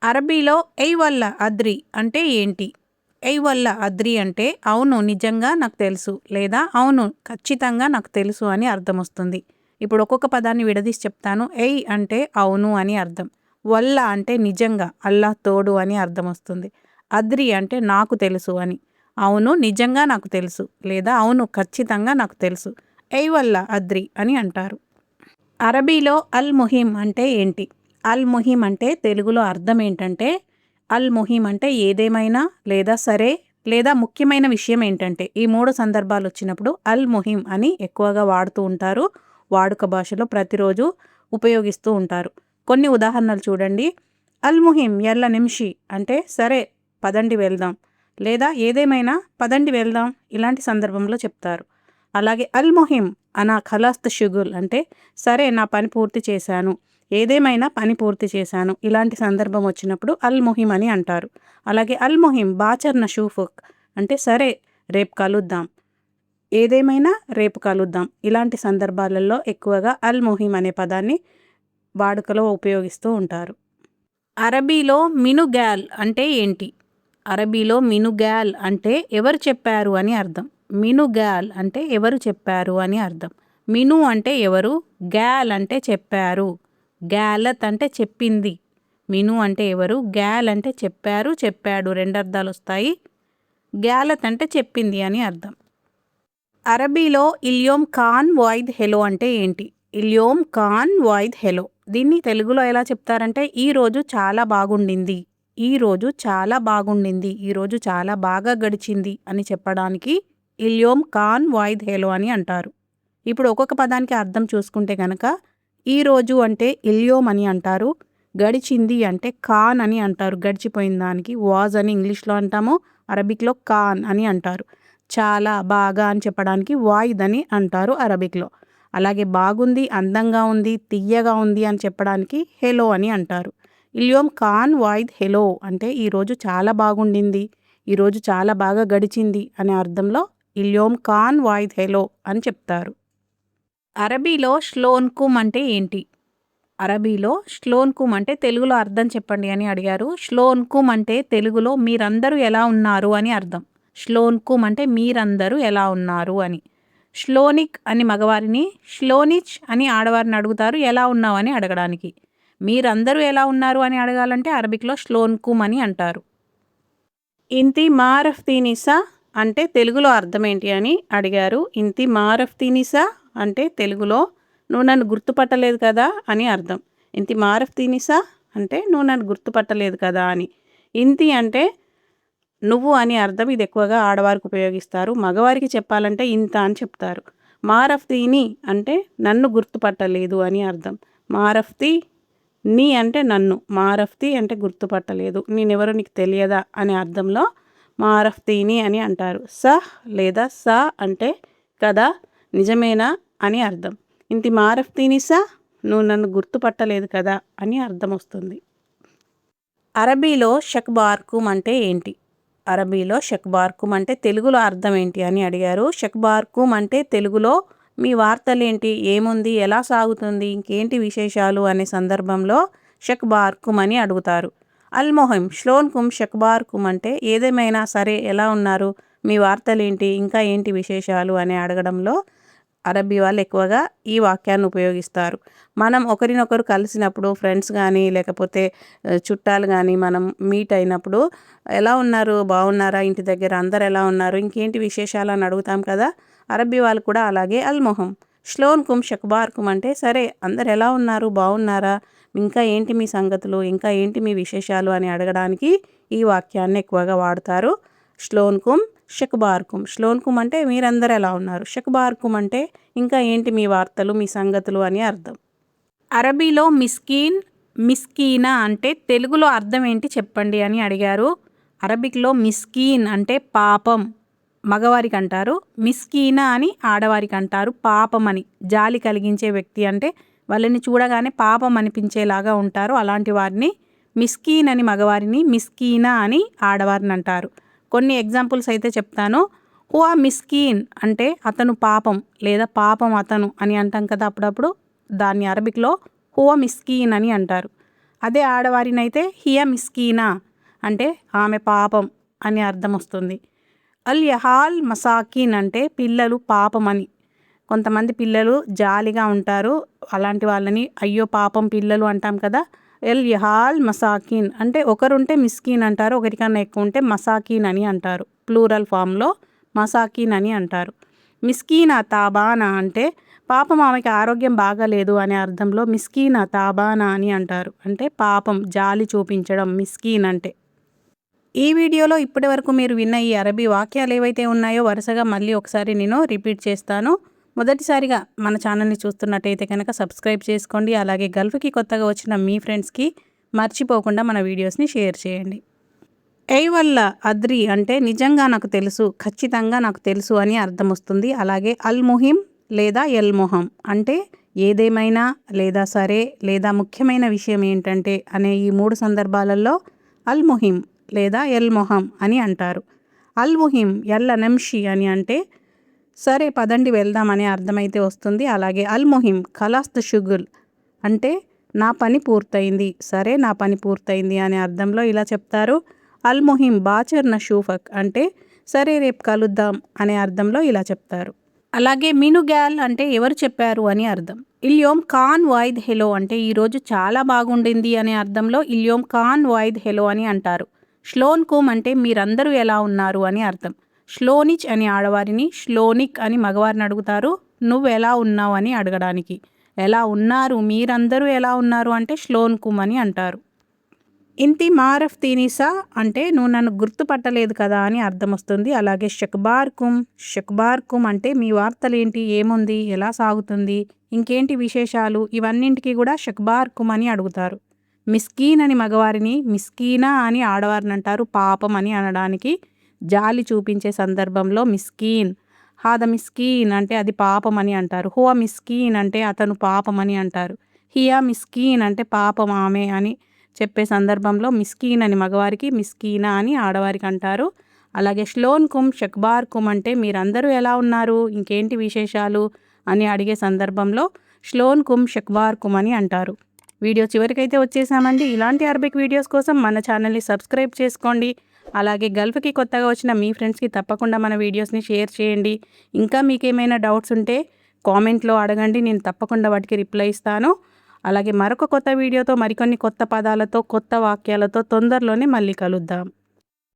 అరబీలో ఎయ్ వల్ల అద్రి అంటే ఏంటి? ఎయ్ వల్ల అద్రి అంటే అవును నిజంగా నాకు తెలుసు లేదా అవును ఖచ్చితంగా నాకు తెలుసు అని అర్థమొస్తుంది. ఇప్పుడు ఒక్కొక్క పదాన్ని విడదీసి చెప్తాను. ఎయ్ అంటే అవును అని అర్థం. వల్ల అంటే నిజంగా అల్లాహ్ తోడు అని అర్థమొస్తుంది. అద్రి అంటే నాకు తెలుసు అని. అవును నిజంగా నాకు తెలుసు లేదా అవును ఖచ్చితంగా నాకు తెలుసు. ఎయ్ వల్ల అద్రి అని అంటారు. అరబీలో అల్ ముహిమ్ అంటే ఏంటి? అల్ ముహిమ్ అంటే తెలుగులో అర్థం ఏంటంటే, అల్ ముహిమ్ అంటే ఏదేమైనా లేదా సరే లేదా ముఖ్యమైన విషయం ఏంటంటే, ఈ 3 సందర్భాలొచ్చినప్పుడు అల్ ముహిమ్ అని ఎక్కువగా వాడుతూ ఉంటారు. వాడుక భాషలో ప్రతిరోజు ఉపయోగిస్తూ ఉంటారు. కొన్ని ఉదాహరణలు చూడండి. అల్ ముహిమ్ యల్ల నిమ్షి అంటే సరే పదండి వెళ్దాం. లేదా ఏదేమైనా పదండి వెళ్దాం. ఇలాంటి సందర్భంలో చెప్తారు. అలాగే అల్ ముహిమ్ అనా ఖలాస్త్ షుగుల్ అంటే సరే నా పని పూర్తి చేశాను. ఏదేమైనా పని పూర్తి చేశాను. ఇలాంటి సందర్భం వచ్చినప్పుడు అల్ ముహిమ్ అని అంటారు. అలాగే అల్ ముహిమ్ బాచర్ నషూఫుక్ అంటే సరే రేపు కలుద్దాం. ఏదేమైనా రేపు కలుద్దాం. ఇలాంటి సందర్భాలలో ఎక్కువగా అల్ ముహిమ్ అనే పదాన్ని వాడుకలో ఉపయోగిస్తూ ఉంటారు. అరబీలో మినుగాల్ అంటే ఏంటి? అరబీలో మినుగాల్ అంటే ఎవరు చెప్పారు అని అర్థం. మినుగాల్ అంటే ఎవరు చెప్పారు అని అర్థం. మిను అంటే ఎవరు, గాల్ అంటే చెప్పారు. గాలత్ అంటే చెప్పింది. మిను అంటే ఎవరు, గాల్ అంటే చెప్పారు, చెప్పాడు 2 అర్థాలు వస్తాయి. గాలత్ అంటే చెప్పింది అని అర్థం. అరబీలో ఇల్యోమ్ ఖాన్ వాయిద్ హెలో అంటే ఏంటి? ఇల్యోమ్ ఖాన్ వాయిద్ హెలో. దీన్ని తెలుగులో ఎలా చెప్తారంటే ఈరోజు చాలా బాగుండింది. ఈరోజు చాలా బాగుండింది. ఈరోజు చాలా బాగా గడిచింది అని చెప్పడానికి ఇల్యోమ్ ఖాన్ వాయిద్ హెలో అని అంటారు. ఇప్పుడు ఒక్కొక్క పదానికి అర్థం చూసుకుంటే గనక ఈరోజు అంటే ఇల్యోమ్ అని అంటారు. గడిచింది అంటే ఖాన్ అని అంటారు. గడిచిపోయిన దానికి వాజ్ అని ఇంగ్లీష్లో అంటాము. అరబిక్లో ఖాన్ అని అంటారు. చాలా బాగా అని చెప్పడానికి వాయిద్ అని అంటారు అరబిక్లో. అలాగే బాగుంది, అందంగా ఉంది, తియ్యగా ఉంది అని చెప్పడానికి హెలో అని అంటారు. ఇల్యోమ్ ఖాన్ వాయిద్ హెలో అంటే ఈరోజు చాలా బాగుండింది, ఈరోజు చాలా బాగా గడిచింది అనే అర్థంలో ఇల్యోమ్ ఖాన్ వాయిద్ హెలో అని చెప్తారు. అరబీలో ష్లోన్కుమ్ అంటే ఏంటి? అరబీలో ష్లోన్కుమ్ అంటే తెలుగులో అర్థం చెప్పండి అని అడిగారు. ష్లోన్కుమ్ అంటే తెలుగులో మీరందరూ ఎలా ఉన్నారు అని అర్థం. ష్లోన్కుమ్ అంటే మీరందరూ ఎలా ఉన్నారు అని. ష్లోనిక్ అని మగవారిని, ష్లోనిచ్ అని ఆడవారిని అడుగుతారు ఎలా ఉన్నావు అని అడగడానికి. మీరందరూ ఎలా ఉన్నారు అని అడగాలంటే అరబిక్లో ష్లోన్కుమ్ అని అంటారు. ఇంతి మారఫ్తీనిసా అంటే తెలుగులో అర్థం ఏంటి అని అడిగారు. ఇంతి మారఫ్తీనిసా అంటే తెలుగులో నువ్వు నన్ను గుర్తుపట్టలేదు కదా అని అర్థం. ఇంతి మారఫ్తీనిసా అంటే నువ్వు నన్ను గుర్తుపట్టలేదు కదా అని. ఇంతి అంటే నువ్వు అని అర్థం. ఇది ఎక్కువగా ఆడవారికి ఉపయోగిస్తారు. మగవారికి చెప్పాలంటే ఇంత అని చెప్తారు. మారఫ్తీని అంటే నన్ను గుర్తుపట్టలేదు అని అర్థం. మారఫ్తీ నీ అంటే నన్ను, మారఫ్తీ అంటే గుర్తుపట్టలేదు, నేనెవరో నీకు తెలియదా అనే అర్థంలో మారఫ్తీని అని అంటారు. సహ్ లేదా సా అంటే కదా, నిజమేనా అని అర్థం. ఇంతి మారఫ్తీని సా నువ్వు నన్ను గుర్తుపట్టలేదు కదా అని అర్థం వస్తుంది. అరబీలో షక్బార్కుమ్ అంటే ఏంటి? అరబీలో షక్బార్కుమ్ అంటే తెలుగులో అర్థం ఏంటి అని అడిగారు. షక్బార్కుమ్ అంటే తెలుగులో మీ వార్తలేంటి, ఏముంది, ఎలా సాగుతుంది, ఇంకేంటి విశేషాలు అనే సందర్భంలో షక్బార్కుమ్ అని అడుగుతారు. అల్ మొహిమ్ ష్లోన్కుమ్ షక్బార్కుమ్ అంటే ఏదేమైనా సరే ఎలా ఉన్నారు, మీ వార్తలేంటి, ఇంకా ఏంటి విశేషాలు అని అడగడంలో అరబీ వాళ్ళు ఎక్కువగా ఈ వాక్యాన్ని ఉపయోగిస్తారు. మనం ఒకరినొకరు కలిసినప్పుడు ఫ్రెండ్స్ కానీ లేకపోతే చుట్టాలు కానీ మనం మీట్ అయినప్పుడు ఎలా ఉన్నారు, బాగున్నారా, ఇంటి దగ్గర అందరు ఎలా ఉన్నారు, ఇంకేంటి విశేషాలు అని అడుగుతాం కదా. అరబీ వాళ్ళు కూడా అలాగే అల్ మొహం ష్లోన్కుమ్ షక్బార్కుమ్ అంటే సరే అందరు ఎలా ఉన్నారు, బాగున్నారా, ఇంకా ఏంటి మీ సంగతులు, ఇంకా ఏంటి మీ విశేషాలు అని అడగడానికి ఈ వాక్యాన్ని ఎక్కువగా వాడతారు. ష్లోన్కుమ్ షక్బార్కుమ్. ష్లోన్కుమ్ అంటే మీరందరూ ఎలా ఉన్నారు, షక్బార్కుమ్ అంటే ఇంకా ఏంటి మీ వార్తలు, మీ సంగతులు అని అర్థం. అరబీలో మిస్కీన్, మిస్కీనా అంటే తెలుగులో అర్థం ఏంటి చెప్పండి అని అడిగారు. అరబిక్లో మిస్కీన్ అంటే పాపం మగవారికి అంటారు. మిస్కీనా అని ఆడవారికి అంటారు. పాపం అని జాలి కలిగించే వ్యక్తి అంటే వాళ్ళని చూడగానే పాపం అనిపించేలాగా ఉంటారు. అలాంటి వారిని మిస్కీన్ అని మగవారిని, మిస్కీనా అని ఆడవారిని అంటారు. కొన్ని ఎగ్జాంపుల్స్ అయితే చెప్తాను. హువా మిస్కీన్ అంటే అతను పాపం లేదా పాపం అతను అని అంటాం కదా అప్పుడప్పుడు. దాన్ని అరబిక్లో హువా మిస్కీన్ అని అంటారు. అదే ఆడవారినైతే హియ మిస్కీనా అంటే ఆమె పాపం అని అర్థం వస్తుంది. అల్ యహాల్ మసాకీన్ అంటే పిల్లలు పాపమని. కొంతమంది పిల్లలు జాలిగా ఉంటారు, అలాంటి వాళ్ళని అయ్యో పాపం పిల్లలు అంటాం కదా. ఎల్ యహాల్ మసాకీన్ అంటే ఒకరుంటే మిస్కీన్ అంటారు, ఒకరికన్నా ఎక్కువ ఉంటే మసాకీన్ అని అంటారు. ప్లూరల్ ఫామ్లో మసాకీన్ అని అంటారు. మిస్కీనా తాబానా అంటే పాపం ఆమెకి ఆరోగ్యం బాగాలేదు అనే అర్థంలో మిస్కీనా తాబానా అని అంటారు. అంటే పాపం, జాలి చూపించడం మిస్కీన్ అంటే. ఈ వీడియోలో ఇప్పటి వరకు మీరు విన్న ఈ అరబీ వాక్యాలు ఏవైతే ఉన్నాయో వరుసగా మళ్ళీ ఒకసారి నేను రిపీట్ చేస్తాను. మొదటిసారిగా మన ఛానల్ని చూస్తున్నట్టయితే కనుక సబ్స్క్రైబ్ చేసుకోండి. అలాగే గల్ఫ్కి కొత్తగా వచ్చిన మీ ఫ్రెండ్స్కి మర్చిపోకుండా మన వీడియోస్ని షేర్ చేయండి. వల్ల అద్రి అంటే నిజంగా నాకు తెలుసు, ఖచ్చితంగా నాకు తెలుసు అని అర్థం వస్తుంది. అలాగే అల్ ముహిం లేదా ఎల్ మొహం అంటే ఏదేమైనా లేదా సరే లేదా ముఖ్యమైన విషయం ఏంటంటే అనే ఈ 3 సందర్భాలలో అల్ ముహిం లేదా ఎల్ మొహం అని అంటారు. అల్ ముహిం ఎల్ల నెంషి అని అంటే సరే పదండి వెళ్దాం అనే అర్థమైతే వస్తుంది. అలాగే అల్ ముహిం ఖలాస్త్ షుగుల్ అంటే నా పని పూర్తయింది, సరే నా పని పూర్తయింది అనే అర్థంలో ఇలా చెప్తారు. అల్ ముహిం బాచర్ నషూఫక్ అంటే సరే రేపు కలుద్దాం అనే అర్థంలో ఇలా చెప్తారు. అలాగే మినుగాల్ అంటే ఎవరు చెప్పారు అని అర్థం. ఇల్యోమ్ ఖాన్ వాయిద్ హెలో అంటే ఈరోజు చాలా బాగుండింది అనే అర్థంలో ఇల్యోమ్ ఖాన్ వాయిద్ హెలో అని అంటారు. ష్లోన్ కుమ్ అంటే మీరందరూ ఎలా ఉన్నారు అని అర్థం. ష్లోనిచ్ అని ఆడవారిని, ష్లోనిక్ అని మగవారిని అడుగుతారు నువ్వు ఎలా ఉన్నావు అని అడగడానికి. ఎలా ఉన్నారు, మీరందరూ ఎలా ఉన్నారు అంటే ష్లోన్ కుమ్ అని అంటారు. ఇంతి మారఫ్ తీనిసా అంటే నువ్వు నన్ను గుర్తుపట్టలేదు కదా అని అర్థం వస్తుంది. అలాగే షక్బార్ కుమ్ అంటే మీ వార్తలేంటి, ఏముంది, ఎలా సాగుతుంది, ఇంకేంటి విశేషాలు, ఇవన్నింటికి కూడా షక్బార్ కుమ్ అని అడుగుతారు. మిస్కీన్ అని మగవారిని, మిస్కీనా అని ఆడవారిని అంటారు పాపం అని అనడానికి. జాలి చూపించే సందర్భంలో మిస్కీన్, హాద మిస్కీన్ అంటే అది పాపం అని అంటారు. హువ మిస్కీన్ అంటే అతను పాపం అని అంటారు. హియా మిస్కీన్ అంటే పాపం ఆమె అని చెప్పే సందర్భంలో మిస్కీన్ అని మగవారికి, మిస్కీనా అని ఆడవారికి అంటారు. అలాగే ష్లోన్ కుమ్ షక్బార్ కుమ్ అంటే మీరందరూ ఎలా ఉన్నారు, ఇంకేంటి విశేషాలు అని అడిగే సందర్భంలో ష్లోన్ కుమ్ షక్బార్ కుమ్ అని అంటారు. వీడియో చివరికైతే వచ్చేసామండి. ఇలాంటి అరబిక్ వీడియోస్ కోసం మన ఛానల్ని సబ్స్క్రైబ్ చేసుకోండి. అలాగే గల్ఫ్కి కొత్తగా వచ్చిన మీ ఫ్రెండ్స్కి తప్పకుండా మన వీడియోస్ని షేర్ చేయండి. ఇంకా మీకేమైనా డౌట్స్ ఉంటే కామెంట్లో అడగండి, నేను తప్పకుండా వాటికి రిప్లై ఇస్తాను. అలాగే మరొక కొత్త వీడియోతో మరికొన్ని కొత్త పదాలతో, కొత్త వాక్యాలతో తొందరలోనే మళ్ళీ కలుద్దాం.